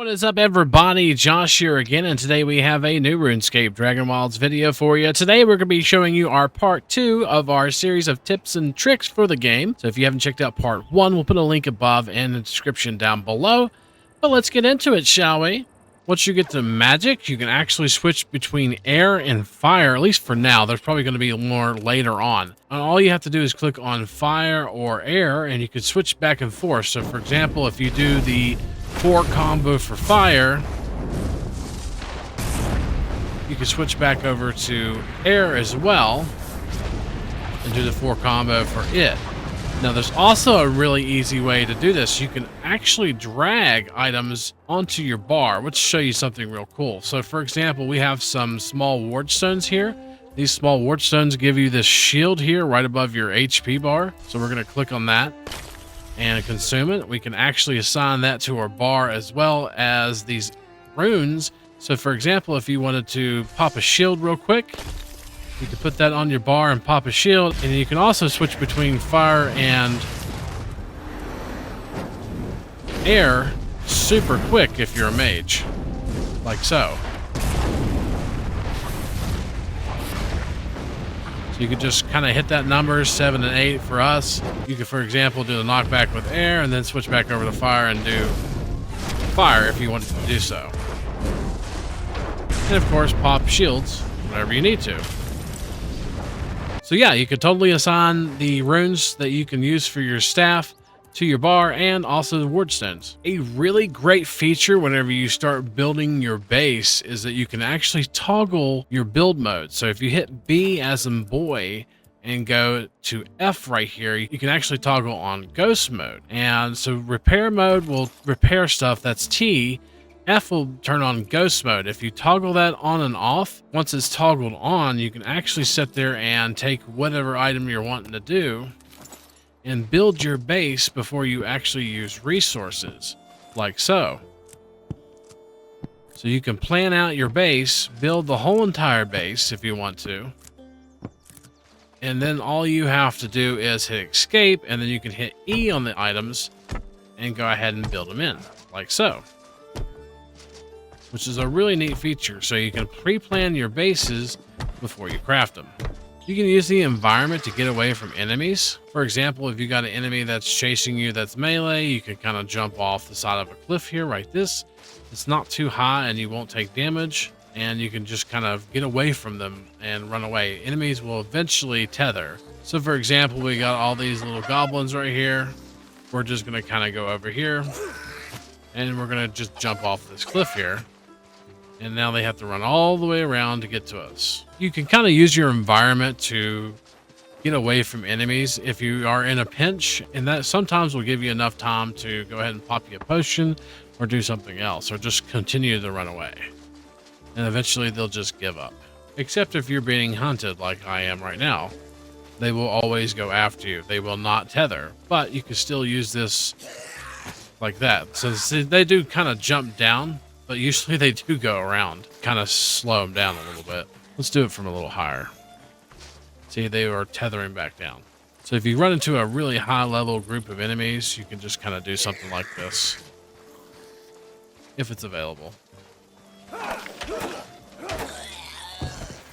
What is up, everybody? Josh here again, and today we have a new RuneScape Dragonwilds video for you. Today we're going to be showing you our part 2 of our series of tips and tricks for the game. So if you haven't checked out part 1, we'll put a link above and the description down below. But let's get into it, shall we? Once you get to magic, you can actually switch between air and fire, at least for now. There's probably going to be more later on. And all you have to do is click on fire or air, and you can switch back and forth. So for example, if you do the 4 combo for fire, you can switch back over to air as well and do the 4 combo for it. Now there's also a really easy way to do this. You can actually drag items onto your bar, which show you something real cool. So for example, we have some small ward stones here. These small ward stones give you this shield here right above your HP bar. So we're going to click on that and consume it. We can actually assign that to our bar as well as these runes. So for example, if you wanted to pop a shield real quick, you can put that on your bar and pop a shield, and you can also switch between fire and air super quick if you're a mage, like so. So you could just kind of hit that number 7 and 8 for us. You could, for example, do the knockback with air and then switch back over to fire and do fire if you wanted to do so. And of course, pop shields whenever you need to. So yeah, you could totally assign the runes that you can use for your staff to your bar and also the ward stones. A really great feature whenever you start building your base is that you can actually toggle your build mode. So if you hit B as in boy and go to F right here, you can actually toggle on ghost mode. And so repair mode will repair stuff, that's T. F will turn on ghost mode. If you toggle that on and off, once it's toggled on, you can actually sit there and take whatever item you're wanting to do and build your base before you actually use resources, like so. So you can plan out your base, build the whole entire base if you want to, and then all you have to do is hit escape, and then you can hit E on the items and go ahead and build them in, like so. Which is a really neat feature, so you can pre-plan your bases before you craft them. You can use the environment to get away from enemies. For example, if you got an enemy that's chasing you that's melee, you can kind of jump off the side of a cliff here, like this. It's not too high and you won't take damage, and you can just kind of get away from them and run away. Enemies will eventually tether. So for example, we got all these little goblins right here. We're just going to kind of go over here, and we're going to just jump off this cliff here. And now they have to run all the way around to get to us. You can kind of use your environment to get away from enemies if you are in a pinch, and that sometimes will give you enough time to go ahead and pop you a potion or do something else, or just continue to run away. And eventually they'll just give up. Except if you're being hunted like I am right now, they will always go after you. They will not tether, but you can still use this like that. So they do kind of jump down, but usually they do go around, kind of slow them down a little bit. Let's do it from a little higher. See, they are tethering back down. So if you run into a really high level group of enemies, you can just kind of do something like this, if it's available.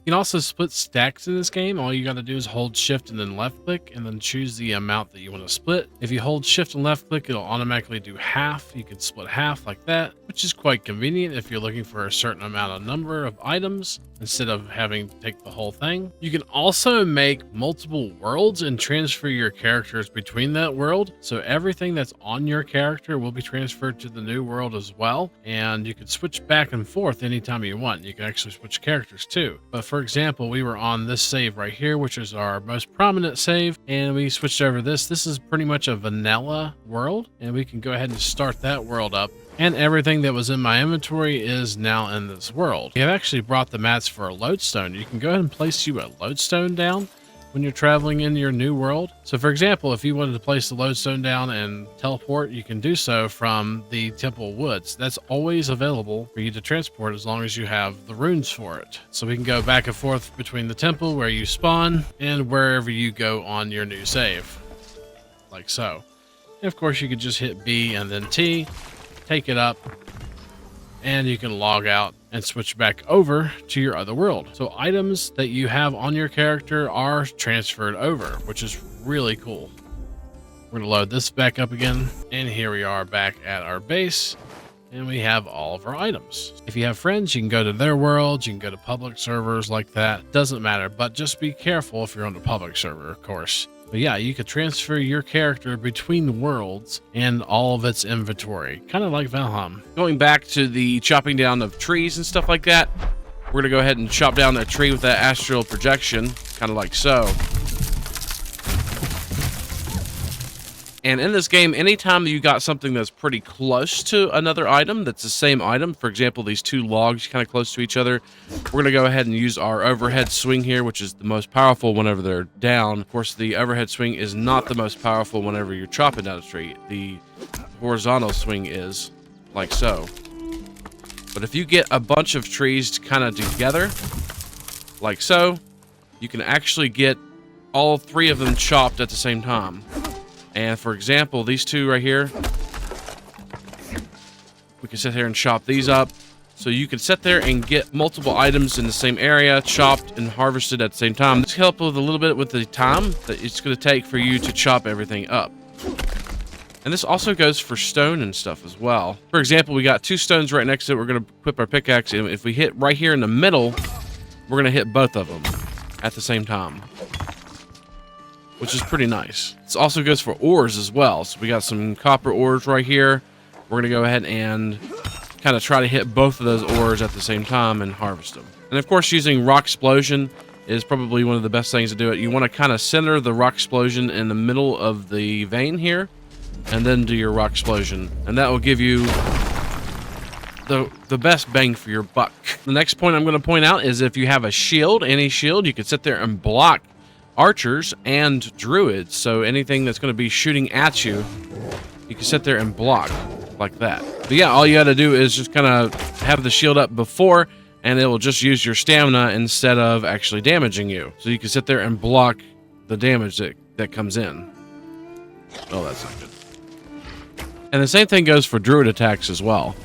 You can also split stacks in this game. All you got to do is hold shift and then left click, and then choose the amount that you want to split. If you hold shift and left click, it'll automatically do half. You can split half like that, which is quite convenient if you're looking for a certain amount of number of items instead of having to take the whole thing. You can also make multiple worlds and transfer your characters between that world. So everything that's on your character will be transferred to the new world as well. And you can switch back and forth anytime you want. You can actually switch characters too. But for example, we were on this save right here, which is our most prominent save, and we switched over this. This is pretty much a vanilla world, and we can go ahead and start that world up. And everything that was in my inventory is now in this world. We have actually brought the mats for a lodestone. You can go ahead and place you a lodestone down when you're traveling in your new world. So for example, if you wanted to place the lodestone down and teleport, you can do so from the temple woods. That's always available for you to transport as long as you have the runes for it. So we can go back and forth between the temple where you spawn and wherever you go on your new save, like so. And of course, you could just hit B and then T, take it up, and you can log out and switch back over to your other world. So items that you have on your character are transferred over, which is really cool. We're gonna load this back up again, and here we are back at our base, and we have all of our items. If you have friends, you can go to their worlds, you can go to public servers like that. Doesn't matter, but just be careful if you're on the public server, of course. But yeah, you could transfer your character between worlds and all of its inventory, kind of like Valheim. Going back to the chopping down of trees and stuff like that, we're gonna go ahead and chop down that tree with that astral projection, kind of like so. And in this game, anytime you got something that's pretty close to another item, that's the same item, for example, these two logs kind of close to each other, we're going to go ahead and use our overhead swing here, which is the most powerful whenever they're down. Of course, the overhead swing is not the most powerful whenever you're chopping down a tree. The horizontal swing is, like so. But if you get a bunch of trees kind of together, like so, you can actually get all three of them chopped at the same time. And for example, these two right here, we can sit here and chop these up. So you can sit there and get multiple items in the same area, chopped and harvested at the same time. This helps with a little bit with the time that it's going to take for you to chop everything up. And this also goes for stone and stuff as well. For example, we got two stones right next to it. We're going to equip our pickaxe, and if we hit right here in the middle, we're going to hit both of them at the same time, which is pretty nice. This also goes for ores as well. So we got some copper ores right here. We're going to go ahead and kind of try to hit both of those ores at the same time and harvest them. And of course, using rock explosion is probably one of the best things to do it. You want to kind of center the rock explosion in the middle of the vein here, and then do your rock explosion. And that will give you the best bang for your buck. The next point I'm going to point out is if you have a shield, any shield, you can sit there and block archers and druids. So anything that's going to be shooting at you, you can sit there and block like that. But yeah, all you got to do is just kind of have the shield up before, and it will just use your stamina instead of actually damaging you. So you can sit there and block the damage that comes in. Oh, that's not good. And the same thing goes for druid attacks as well.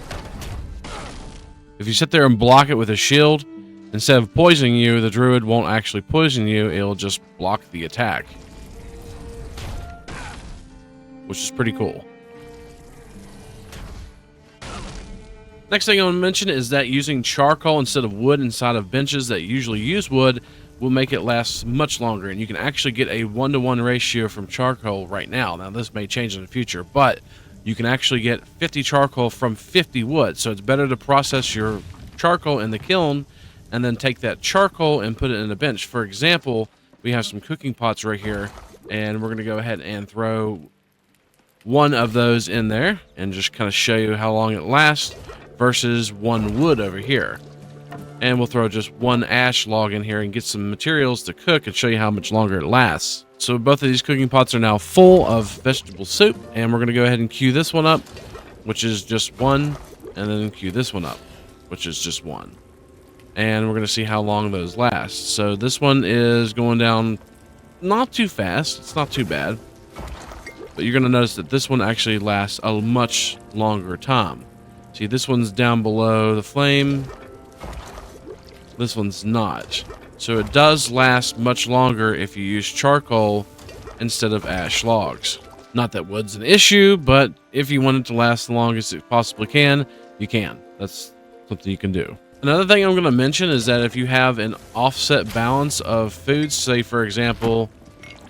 If you sit there and block it with a shield, instead of poisoning you, the druid won't actually poison you. It'll just block the attack, which is pretty cool. Next thing I want to mention is that using charcoal instead of wood inside of benches that usually use wood will make it last much longer. And you can actually get a 1-to-1 ratio from charcoal right now. Now, this may change in the future, but you can actually get 50 charcoal from 50 wood. So it's better to process your charcoal in the kiln and then take that charcoal and put it in a bench. For example, we have some cooking pots right here, and we're going to go ahead and throw one of those in there and just kind of show you how long it lasts versus one wood over here. And we'll throw just one ash log in here and get some materials to cook and show you how much longer it lasts. So both of these cooking pots are now full of vegetable soup, and we're going to go ahead and queue this one up, which is just one, and then queue this one up, which is just one. And we're going to see how long those last. So this one is going down not too fast. It's not too bad. But you're going to notice that this one actually lasts a much longer time. See, this one's down below the flame. This one's not. So it does last much longer if you use charcoal instead of ash logs. Not that wood's an issue, but if you want it to last the longest it possibly can, you can. That's something you can do. Another thing I'm going to mention is that if you have an offset balance of foods, say for example,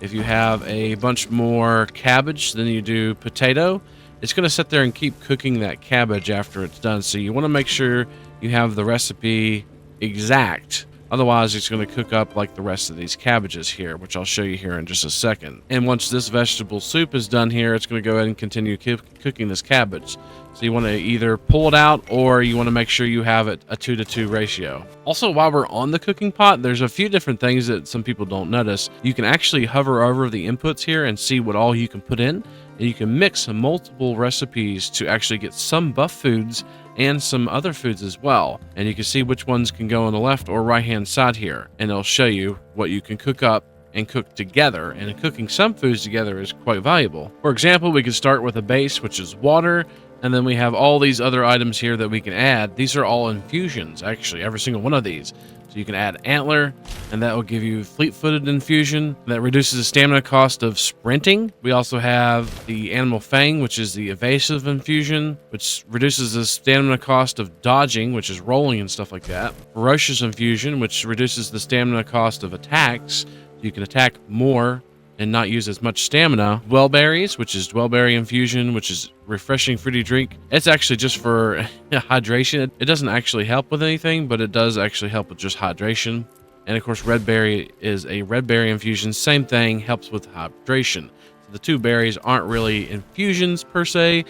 if you have a bunch more cabbage than you do potato, it's going to sit there and keep cooking that cabbage after it's done. So you want to make sure you have the recipe exact. Otherwise, it's going to cook up like the rest of these cabbages here, which I'll show you here in just a second. And once this vegetable soup is done here, it's going to go ahead and continue cooking this cabbage. So you want to either pull it out, or you want to make sure you have it a 2-to-2 ratio. Also, while we're on the cooking pot, there's a few different things that some people don't notice. You can actually hover over the inputs here and see what all you can put in. And you can mix multiple recipes to actually get some buff foods and some other foods as well. And you can see which ones can go on the left or right hand side here. And it'll show you what you can cook up and cook together. And cooking some foods together is quite valuable. For example, we could start with a base, which is water, And then we have all these other items here that we can add. These are all infusions, actually, every single one of these. So you can add antler, and that will give you fleet-footed infusion. That reduces the stamina cost of sprinting. We also have the animal fang, which is the evasive infusion, which reduces the stamina cost of dodging, which is rolling and stuff like that. Ferocious infusion, which reduces the stamina cost of attacks. You can attack more and not use as much stamina. Dwellberries, which is dwellberry infusion, which is refreshing fruity drink. It's actually just for hydration. It doesn't actually help with anything, but it does actually help with just hydration. And of course, red berry is a red berry infusion. Same thing, helps with hydration. So the two berries aren't really infusions per se,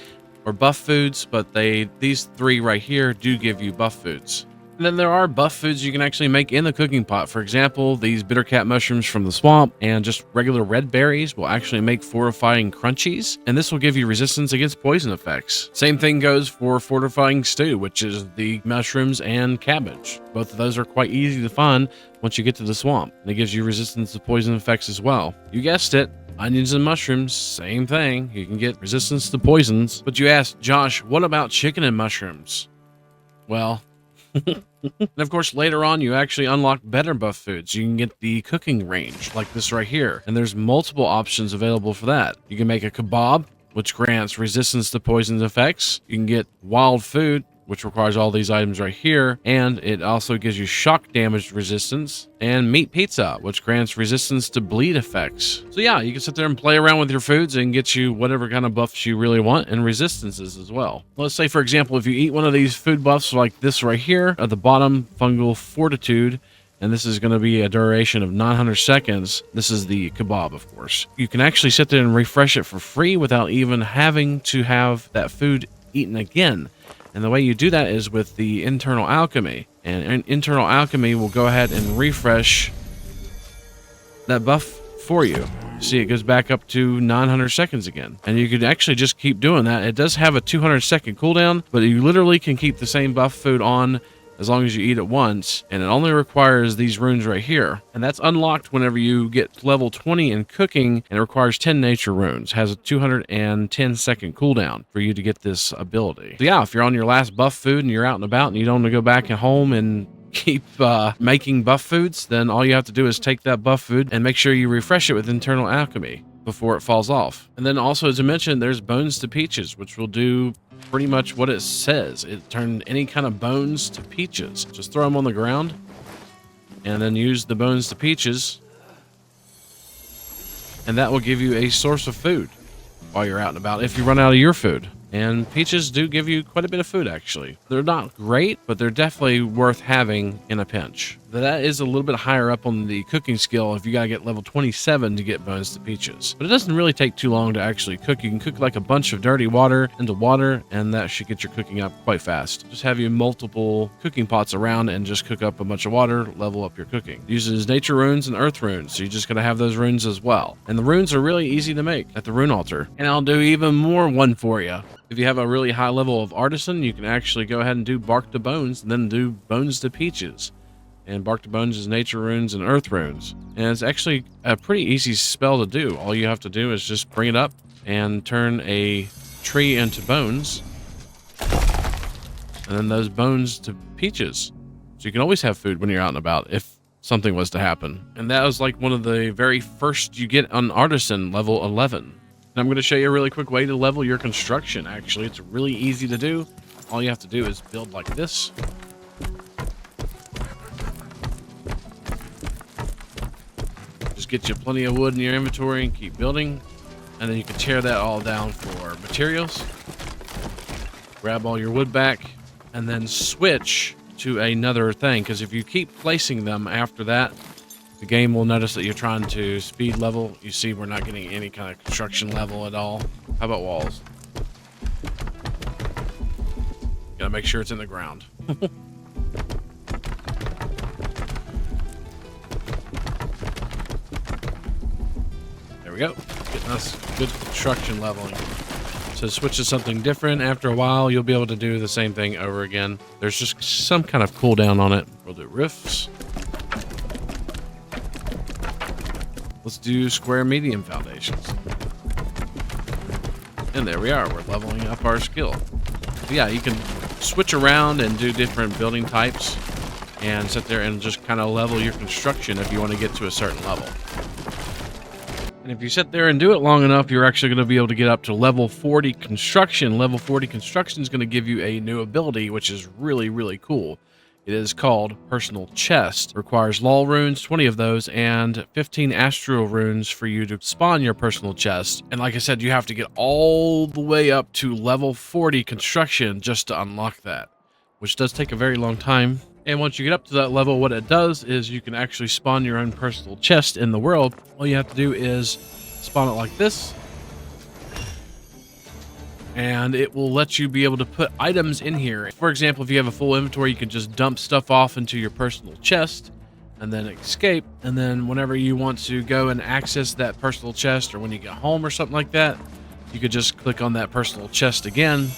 or buff foods, but these three right here do give you buff foods. And then there are buff foods you can actually make in the cooking pot. For example, these bittercat mushrooms from the swamp and just regular red berries will actually make fortifying crunchies, and this will give you resistance against poison effects. Same thing goes for fortifying stew, which is the mushrooms and cabbage. Both of those are quite easy to find once you get to the swamp, and it gives you resistance to poison effects as well. You guessed it. Onions and mushrooms, same thing. You can get resistance to poisons. But you asked, Josh, what about chicken and mushrooms? Well, and of course, later on, you actually unlock better buff foods. You can get the cooking range, like this right here. And there's multiple options available for that. You can make a kebab, which grants resistance to poison effects. You can get wild food, which requires all these items right here. And it also gives you shock damage resistance. And meat pizza, which grants resistance to bleed effects. So yeah, you can sit there and play around with your foods and get you whatever kind of buffs you really want, and resistances as well. Let's say, for example, if you eat one of these food buffs like this right here, at the bottom, fungal fortitude, and this is going to be a duration of 900 seconds. This is the kebab, of course. You can actually sit there and refresh it for free without even having to have that food eaten again. And the way you do that is with the internal alchemy. And internal alchemy will go ahead and refresh that buff for you. See, it goes back up to 900 seconds again. And you could actually just keep doing that. It does have a 200-second cooldown, but you literally can keep the same buff food on as long as you eat it once, and it only requires these runes right here. And that's unlocked whenever you get level 20 in cooking, and it requires 10 nature runes. It has a 210-second cooldown for you to get this ability. So yeah, if you're on your last buff food and you're out and about and you don't want to go back at home and keep making buff foods, then all you have to do is take that buff food and make sure you refresh it with internal alchemy before it falls off. And then also, to mention, there's bones to peaches, which will do pretty much what it says. It turned any kind of bones to peaches. Just throw them on the ground and then use the bones to peaches, and that will give you a source of food while you're out and about if you run out of your food. And peaches do give you quite a bit of food, actually. They're not great, but they're definitely worth having in a pinch. That is a little bit higher up on the cooking skill if you gotta get level 27 to get bones to peaches. But it doesn't really take too long to actually cook. You can cook like a bunch of dirty water into water, and that should get your cooking up quite fast. Just have you multiple cooking pots around and just cook up a bunch of water, level up your cooking. It uses nature runes and earth runes, so you just gotta have those runes as well. And the runes are really easy to make at the rune altar. And I'll do even more one for you. If you have a really high level of artisan, you can actually go ahead and do bark to bones and then do bones to peaches. And bark to bones is nature runes and earth runes. And it's actually a pretty easy spell to do. All you have to do is just bring it up and turn a tree into bones, and then those bones to peaches. So you can always have food when you're out and about if something was to happen. And that was like one of the very first you get on artisan, level 11. And I'm going to show you a really quick way to level your construction. Actually, it's really easy to do. All you have to do is build like this. Just get you plenty of wood in your inventory and keep building. And then you can tear that all down for materials. Grab all your wood back and then switch to another thing. Because if you keep placing them after that, the game will notice that you're trying to speed level. You see we're not getting any kind of construction level at all. How about walls? Gotta make sure it's in the ground. There we go. Getting us good construction leveling. So switch to something different. After a while, you'll be able to do the same thing over again. There's just some kind of cooldown on it. We'll do roofs. Let's do square medium foundations. And there we are. We're leveling up our skill. Yeah, you can switch around and do different building types and sit there and just kind of level your construction if you want to get to a certain level. And if you sit there and do it long enough, you're actually going to be able to get up to level 40 construction. Level 40 construction is going to give you a new ability, which is really, really cool. It is called Personal Chest. It requires law runes, 20 of those, and 15 astral runes for you to spawn your personal chest. And like I said, you have to get all the way up to level 40 construction just to unlock that, which does take a very long time. And once you get up to that level, what it does is you can actually spawn your own personal chest in the world. All you have to do is spawn it like this, and it will let you be able to put items in here. For example, if you have a full inventory, you can just dump stuff off into your personal chest and then escape. And then whenever you want to go and access that personal chest, or when you get home or something like that, you could just click on that personal chest again.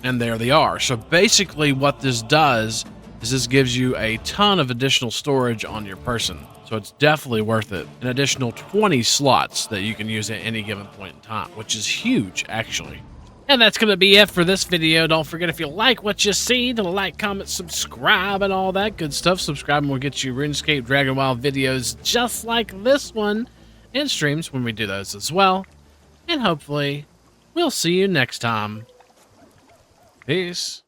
And there they are. So basically what this does is this gives you a ton of additional storage on your person. So it's definitely worth it. An additional 20 slots that you can use at any given point in time, which is huge, actually. And that's going to be it for this video. Don't forget, if you like what you see, to like, comment, subscribe, and all that good stuff. Subscribing will get you RuneScape Dragonwild videos just like this one, and streams when we do those as well. And hopefully, we'll see you next time. Peace.